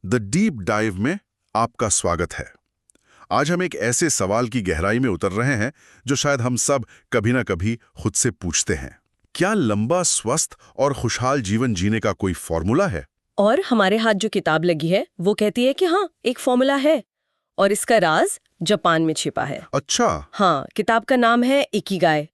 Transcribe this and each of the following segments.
The deep dive में आपका स्वागत है। आज हम एक ऐसे सवाल की गहराई में उतर रहे हैं जो शायद हम सब कभी ना कभी खुद से पूछते हैं। क्या लंबा, स्वस्थ और खुशहाल जीवन जीने का कोई फॉर्मूला है? और हमारे हाथ जो किताब लगी है वो कहती है कि हाँ, एक फॉर्मूला है और इसका राज जापान में छिपा है। अच्छा। हाँ, किताब का नाम है Ikigai,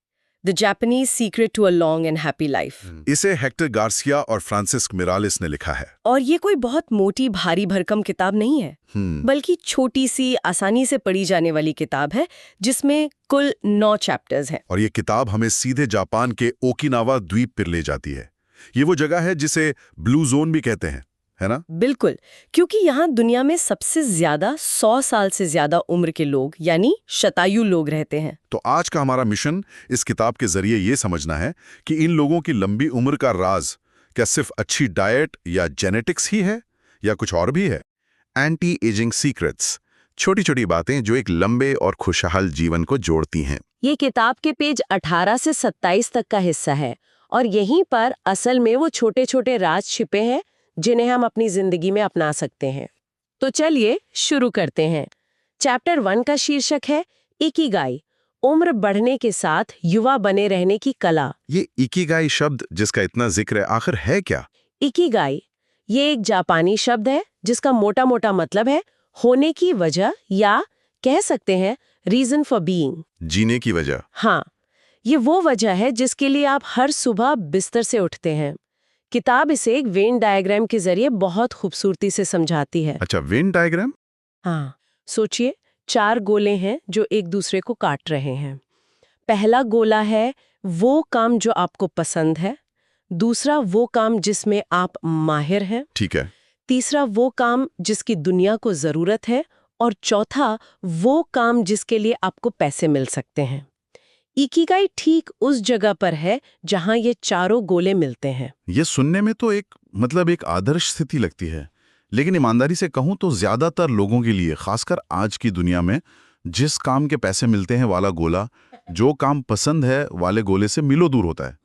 the Japanese secret to a long and happy life. इसे हेक्टर गार्सिया और फ्रांसिस्क मिरालिस ने लिखा है। और ये कोई बहुत मोटी भारी भरकम किताब नहीं है, बल्कि छोटी सी आसानी से पढ़ी जाने वाली किताब है जिसमें कुल 9 चैप्टर्स हैं। और ये किताब हमें सीधे जापान के ओकिनावा द्वीप पर ले जाती है। ये वो जगह है जिसे ब्लू जोन भी कहते हैं, है ना? बिल्कुल, क्योंकि यहाँ दुनिया में सबसे ज्यादा 100 साल से ज्यादा उम्र के लोग यानी शतायु लोग रहते हैं। तो आज का हमारा मिशन इस किताब के जरिए ये समझना है कि इन लोगों की लंबी उम्र का राज क्या सिर्फ अच्छी डाइट या जेनेटिक्स ही है या कुछ और भी है। एंटी एजिंग सीक्रेट्स, छोटी छोटी बातें जो एक लंबे और खुशहाल जीवन को जोड़ती हैं। ये किताब के पेज 18 से 27 तक का हिस्सा है और यहीं पर असल में वो छोटे छोटे राज छिपे हैं जिन्हें हम अपनी जिंदगी में अपना सकते हैं। तो चलिए शुरू करते हैं। चैप्टर 1 का शीर्षक है इकिगाई, उम्र बढ़ने के साथ युवा बने रहने की कला। ये इकिगाई शब्द जिसका इतना जिक्र है, आखिर है क्या? इकिगाई ये एक जापानी शब्द है जिसका मोटा मोटा मतलब है होने की वजह या कह सकते हैं रीजन फॉर बीइंग, जीने की वजह। हाँ, ये वो वजह है जिसके लिए आप हर सुबह बिस्तर से उठते हैं। किताब इसे एक वेन डायग्राम के जरिए बहुत खूबसूरती से समझाती है। अच्छा, वेन डायग्राम? हाँ, सोचिए 4 गोले हैं जो एक दूसरे को काट रहे हैं। पहला गोला है वो काम जो आपको पसंद है, दूसरा वो काम जिसमें आप माहिर हैं, ठीक है। तीसरा वो काम जिसकी दुनिया को जरूरत है और चौथा वो काम जिसके लिए आपको पैसे मिल सकते हैं। इकिगाई ठीक उस जगह पर है जहां ये चारों गोले मिलते हैं। ये सुनने में तो एक आदर्श स्थिति लगती है, लेकिन ईमानदारी से कहूं तो ज्यादातर लोगों के लिए, खासकर आज की दुनिया में, जिस काम के पैसे मिलते हैं वाला गोला जो काम पसंद है वाले गोले से मिलो दूर होता है।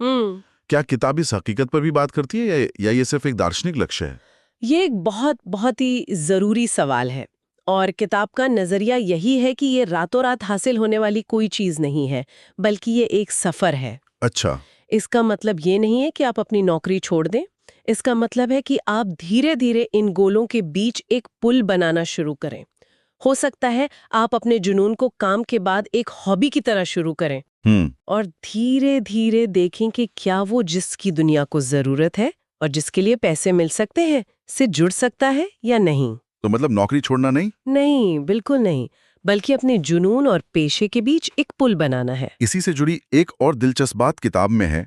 क्या किताब इस हकीकत पर भी बात करती है या ये सिर्फ एक दार्शनिक लक्ष्य है? ये एक बहुत ही जरूरी सवाल है और किताब का नजरिया यही है कि ये रातों रात हासिल होने वाली कोई चीज नहीं है, बल्कि ये एक सफर है। अच्छा। इसका मतलब ये नहीं है कि आप अपनी नौकरी छोड़ दें। इसका मतलब है कि आप धीरे धीरे इन गोलों के बीच एक पुल बनाना शुरू करें। हो सकता है आप अपने जुनून को काम के बाद एक हॉबी की तरह शुरू करें और धीरे धीरे देखें कि क्या वो जिसकी दुनिया को जरूरत है और जिसके लिए पैसे मिल सकते हैं से जुड़ सकता है या नहीं। तो मतलब नौकरी छोड़ना नहीं? नहीं, बिल्कुल नहीं, बल्कि अपने जुनून और पेशे के बीच एक पुल बनाना है। इसी से जुड़ी एक और दिलचस्प बात किताब में है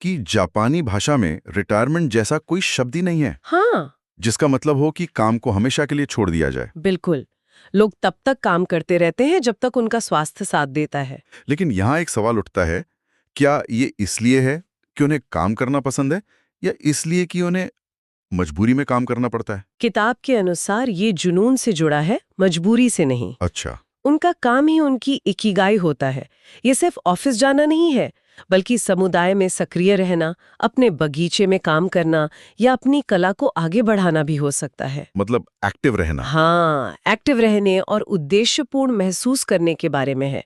कि जापानी भाषा में रिटायरमेंट जैसा कोई शब्द ही नहीं है। हाँ, जिसका मतलब हो कि काम को हमेशा के लिए छोड़ दिया जाए। बिल्कुल, लोग तब तक काम करते रहते हैं जब तक उनका स्वास्थ्य साथ देता है। लेकिन यहाँ एक सवाल उठता है, क्या ये इसलिए है कि उन्हें काम करना पसंद है या इसलिए कि उन्हें मजबूरी में काम करना पड़ता है? किताब के अनुसार ये जुनून से जुड़ा है, मजबूरी से नहीं। अच्छा। उनका काम ही उनकी इकिगाई होता है। ये सिर्फ ऑफिस जाना नहीं है, बल्कि समुदाय में सक्रिय रहना, अपने बगीचे में काम करना या अपनी कला को आगे बढ़ाना भी हो सकता है। मतलब एक्टिव रहना। हाँ, एक्टिव रहने और उद्देश्यपूर्ण महसूस करने के बारे में है।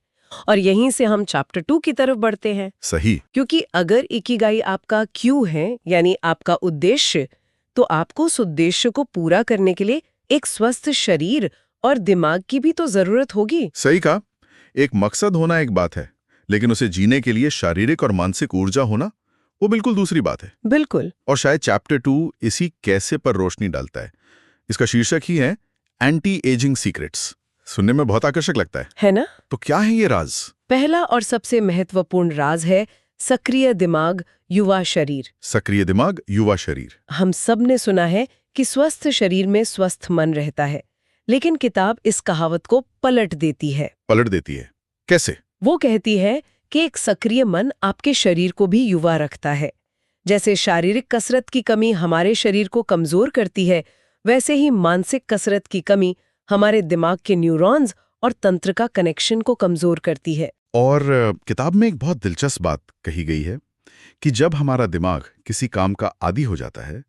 और यहीं से हम चैप्टर 2 की तरफ बढ़ते हैं। सही। क्योंकि अगर इकिगाई आपका क्यों है, यानी आपका उद्देश्य, तो आपको उस उद्देश्य को पूरा करने के लिए एक स्वस्थ शरीर और दिमाग की भी तो जरूरत होगी। सही कहा। एक मकसद होना एक बात है, लेकिन उसे जीने के लिए शारीरिक और मानसिक ऊर्जा होना वो बिल्कुल दूसरी बात है। बिल्कुल। और शायद चैप्टर 2 इसी कैसे पर रोशनी डालता है। इसका शीर्षक ही है एंटी एजिंग सीक्रेट्स। सुनने में बहुत आकर्षक लगता है ना? तो क्या है ये राज? पहला और सबसे महत्वपूर्ण राज है सक्रिय दिमाग, युवा शरीर। सक्रिय दिमाग, युवा शरीर। हम सब ने सुना है कि स्वस्थ शरीर में स्वस्थ मन रहता है, लेकिन किताब इस कहावत को पलट देती है। पलट देती है? कैसे? वो कहती है कि एक सक्रिय मन आपके शरीर को भी युवा रखता है। जैसे शारीरिक कसरत की कमी हमारे शरीर को कमजोर करती है, वैसे ही मानसिक कसरत की कमी हमारे दिमाग के न्यूरॉन्स और तंत्र का कनेक्शन को कमजोर करती है। और किताब में एक बहुत दिलचस्प बात कही गई है कि जब हमारा दिमाग किसी काम का आदी हो जाता है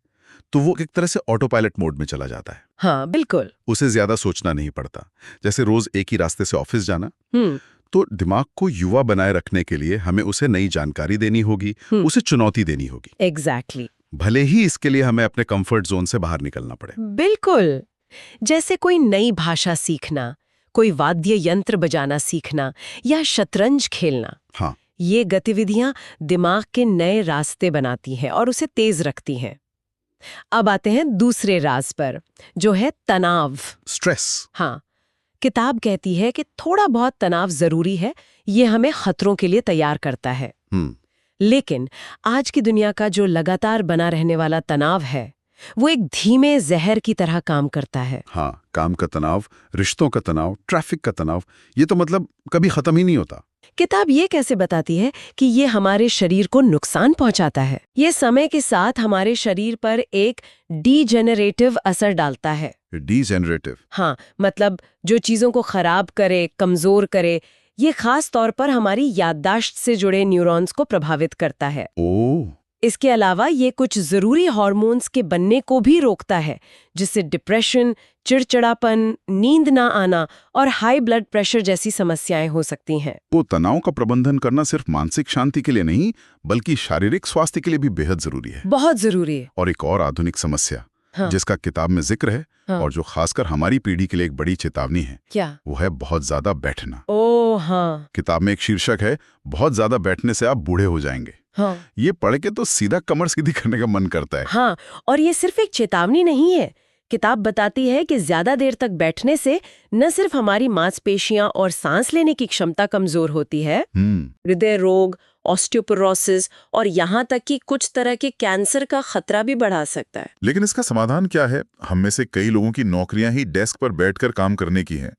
तो वो एक तरह से ऑटो पायलट मोड में चला जाता है। हाँ बिल्कुल। उसे ज्यादा सोचना नहीं पड़ता। जैसे रोज एक ही रास्ते से ऑफिस जाना, तो दिमाग को युवा बनाए रखने के लिए हमें उसे नई जानकारी देनी होगी, उसे चुनौती देनी होगी। एग्जैक्टली। भले ही इसके लिए हमें अपने कंफर्ट जोन से बाहर निकलना पड़े। बिल्कुल। जैसे कोई नई भाषा सीखना, कोई वाद्य यंत्र बजाना सीखना या शतरंज खेलना। हाँ, ये गतिविधियां दिमाग के नए रास्ते बनाती हैं और उसे तेज रखती हैं। अब आते हैं दूसरे राज पर, जो है तनाव, स्ट्रेस। हाँ, किताब कहती है कि थोड़ा बहुत तनाव जरूरी है, ये हमें खतरों के लिए तैयार करता है। लेकिन आज की दुनिया का जो लगातार बना रहने वाला तनाव है, वो एक धीमे जहर की तरह काम करता है। हाँ, काम का तनाव, रिश्तों का तनाव, ट्रैफिक का तनाव, ये तो मतलब कभी खत्म ही नहीं होता। किताब ये कैसे बताती है कि ये हमारे शरीर को नुकसान पहुंचाता है। ये समय के साथ हमारे शरीर पर एक डीजेनरेटिव असर डालता है। डीजेनरेटिव? हाँ, मतलब जो चीजों को खराब करे, कमजोर करे। ये खास तौर पर हमारी याददाश्त से जुड़े न्यूरॉन्स को प्रभावित करता है। ओह। इसके अलावा ये कुछ जरूरी हार्मोन्स के बनने को भी रोकता है, जिससे डिप्रेशन, चिड़चिड़ापन, नींद ना आना और हाई ब्लड प्रेशर जैसी समस्याएं हो सकती हैं। वो तनाव का प्रबंधन करना सिर्फ मानसिक शांति के लिए नहीं, बल्कि शारीरिक स्वास्थ्य के लिए भी बेहद जरूरी है। बहुत जरूरी है। और एक और आधुनिक समस्या, हाँ। जिसका किताब में जिक्र है, हाँ। और जो खासकर हमारी पीढ़ी के लिए एक बड़ी चेतावनी है, क्या? वो है बहुत ज्यादा बैठना। ओह हाँ। किताब में एक शीर्षक है, बहुत ज्यादा बैठने से आप बूढ़े हो जाएंगे। हाँ। ये पढ़ के तो सीधा कमर सीधी करने का मन करता है। हाँ, और ये सिर्फ एक चेतावनी नहीं है। किताब बताती है कि ज्यादा देर तक बैठने से न सिर्फ हमारी मांसपेशियां और सांस लेने की क्षमता कमजोर होती है, हृदय रोग, ऑस्टियोपोरोसिस और यहाँ तक कि कुछ तरह के कैंसर का खतरा भी बढ़ा सकता है। लेकिन इसका समाधान क्या है? हम में से कई लोगों की नौकरियां ही डेस्क पर बैठकर काम करने की हैं।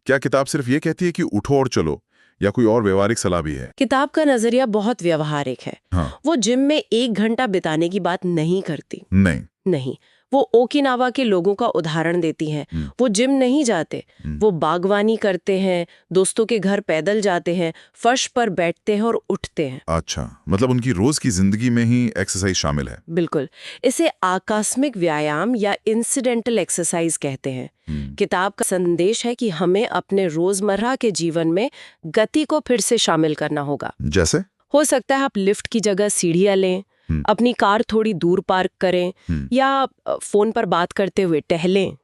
क्या किताब सिर्फ ये कहती है कि उठो और चलो, या कोई और व्यवहारिक सलाह भी है? किताब का नजरिया बहुत व्यवहारिक है। हाँ। वो जिम में 1 घंटा बिताने की बात नहीं करती। नहीं। वो ओकिनावा के लोगों का उदाहरण देती हैं। वो जिम नहीं जाते, वो बागवानी करते हैं, दोस्तों के घर पैदल जाते हैं, फर्श पर बैठते हैं और उठते हैं। अच्छा, मतलब उनकी रोज की जिंदगी में ही एक्सरसाइज शामिल है। बिल्कुल। इसे आकस्मिक व्यायाम या इंसिडेंटल एक्सरसाइज कहते हैं। किताब का संदेश है कि हमें अपने रोजमर्रा के जीवन में गति को फिर से शामिल करना होगा। जैसे? हो सकता है आप लिफ्ट की जगह सीढ़ियां लें, अपनी कार थोड़ी दूर पार्क करें, या फोन पर बात करते हुए टहलें।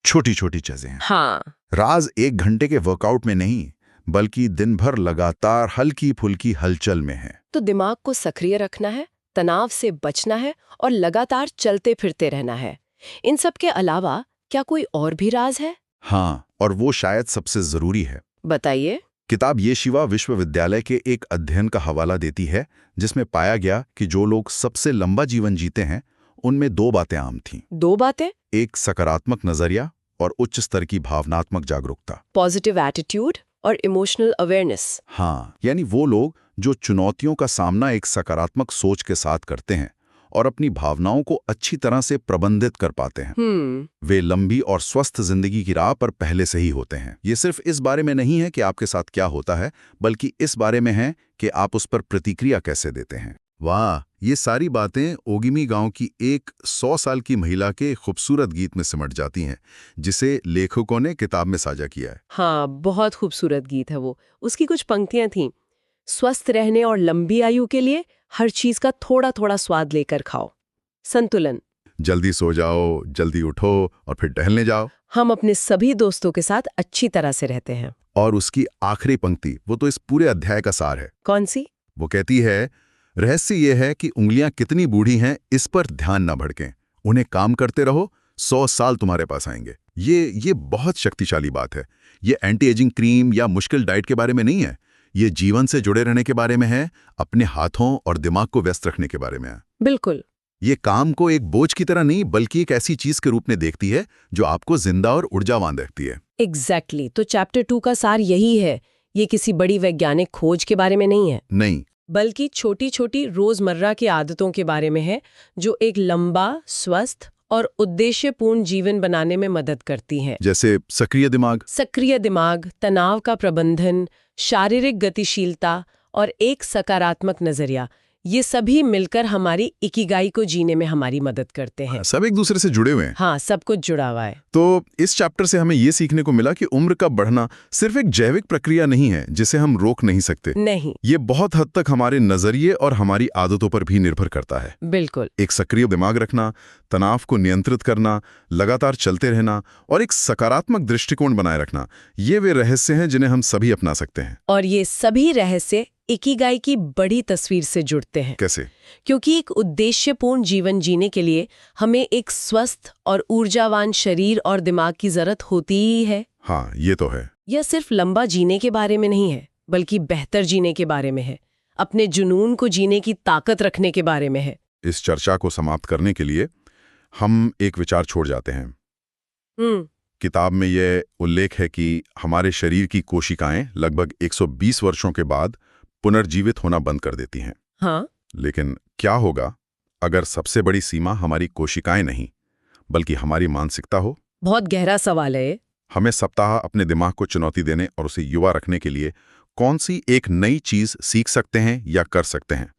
छोटी छोटी चीजें हैं। हाँ। राज 1 घंटे के वर्कआउट में नहीं, बल्कि दिन भर लगातार हल्की फुल्की हलचल में है। तो दिमाग को सक्रिय रखना है, तनाव से बचना है और लगातार चलते फिरते रहना है। इन सब के अलावा क्या कोई और भी राज है? हाँ, और वो शायद सबसे जरूरी है। बताइए। किताब येशिवा विश्वविद्यालय के एक अध्ययन का हवाला देती है, जिसमें पाया गया कि जो लोग सबसे लंबा जीवन जीते हैं, उनमें 2 बातें आम थीं। 2 बातें? एक सकारात्मक नजरिया और उच्च स्तर की भावनात्मक जागरूकता। पॉजिटिव एटीट्यूड और इमोशनल अवेयरनेस। हाँ, यानी वो लोग जो चुनौतियों का सामना एक सकारात्मक सोच के साथ करते हैं और अपनी भावनाओं को अच्छी तरह से प्रबंधित कर पाते हैं। वे लंबी और स्वस्थ जिंदगी की राह पर पहले से ही होते हैं। ये सिर्फ इस बारे में नहीं है कि आपके साथ क्या होता है, बल्कि इस बारे में है कि आप उस पर प्रतिक्रिया कैसे देते हैं। वाह, ये सारी बातें ओगिमी गांव की एक 100 साल की महिला के खूबसूरत गीत में सिमट जाती हैं, जिसे लेखकों ने किताब में साझा किया है। हाँ, बहुत खूबसूरत गीत है वो। उसकी कुछ पंक्तियां थीं। स्वस्थ रहने और लंबी आयु के लिए हर चीज का थोड़ा थोड़ा स्वाद लेकर खाओ। संतुलन। जल्दी सो जाओ, जल्दी उठो और फिर टहलने जाओ। हम अपने सभी दोस्तों के साथ अच्छी तरह से रहते हैं। और उसकी आखिरी पंक्ति, वो तो इस पूरे अध्याय का सार है। कौन सी? वो कहती है, रहस्य ये है कि उंगलियां कितनी बूढ़ी हैं, इस पर ध्यान न भड़कें। उन्हें काम करते रहो, 100 साल तुम्हारे पास आएंगे। ये बहुत शक्तिशाली बात है। ये एंटी एजिंग क्रीम या मुश्किल डाइट के बारे में नहीं है। ये जीवन से जुड़े रहने के बारे में है, अपने हाथों और दिमाग को व्यस्त रखने के बारे में है। बिल्कुल। ये काम को एक बोझ की तरह नहीं, बल्कि एक ऐसी चीज के रूप में देखती है जो आपको जिंदा और ऊर्जावान रखती है। एग्जैक्टली। तो चैप्टर 2 का सार यही है। ये किसी बड़ी वैज्ञानिक खोज के बारे में नहीं है, नहीं, बल्कि छोटी छोटी रोजमर्रा की आदतों के बारे में है, जो एक लंबा, स्वस्थ और उद्देश्यपूर्ण जीवन बनाने में मदद करती हैं। जैसे सक्रिय दिमाग, तनाव का प्रबंधन, शारीरिक गतिशीलता और एक सकारात्मक नजरिया। ये सभी मिलकर हमारी इकिगाई को जीने में हमारी मदद करते हैं। सब एक दूसरे से जुड़े हुए हैं। हाँ, सब कुछ जुड़ा हुआ है। तो इस चैप्टर से हमें ये सीखने को मिला कि उम्र का बढ़ना सिर्फ एक जैविक प्रक्रिया नहीं है जिसे हम रोक नहीं सकते। नहीं, ये बहुत हद तक हमारे नजरिए और हमारी आदतों पर भी निर्भर करता है। बिल्कुल। एक सक्रिय दिमाग रखना, तनाव को नियंत्रित करना, लगातार चलते रहना और एक सकारात्मक दृष्टिकोण बनाए रखना, ये वे रहस्य हैं जिन्हें हम सभी अपना सकते हैं। और ये सभी रहस्य इकिगाई की बड़ी तस्वीर से जुड़ते हैं। कैसे? क्योंकि एक उद्देश्यपूर्ण जीवन जीने के लिए हमें एक स्वस्थ और ऊर्जावान शरीर और दिमाग की जरूरत होती ही है। हाँ, ये तो है। यह सिर्फ लंबा जीने के बारे में नहीं है, बल्कि बेहतर जीने के बारे में है, अपने जुनून को जीने की ताकत रखने के बारे में है। इस चर्चा को समाप्त करने के लिए हम एक विचार छोड़ जाते हैं। किताब में यह उल्लेख है कि हमारे शरीर की कोशिकाएं लगभग 120 वर्षों के बाद पुनर्जीवित होना बंद कर देती हैं। हाँ? लेकिन क्या होगा अगर सबसे बड़ी सीमा हमारी कोशिकाएं नहीं, बल्कि हमारी मानसिकता हो? बहुत गहरा सवाल है। हमें सप्ताह अपने दिमाग को चुनौती देने और उसे युवा रखने के लिए कौन सी एक नई चीज सीख सकते हैं या कर सकते हैं?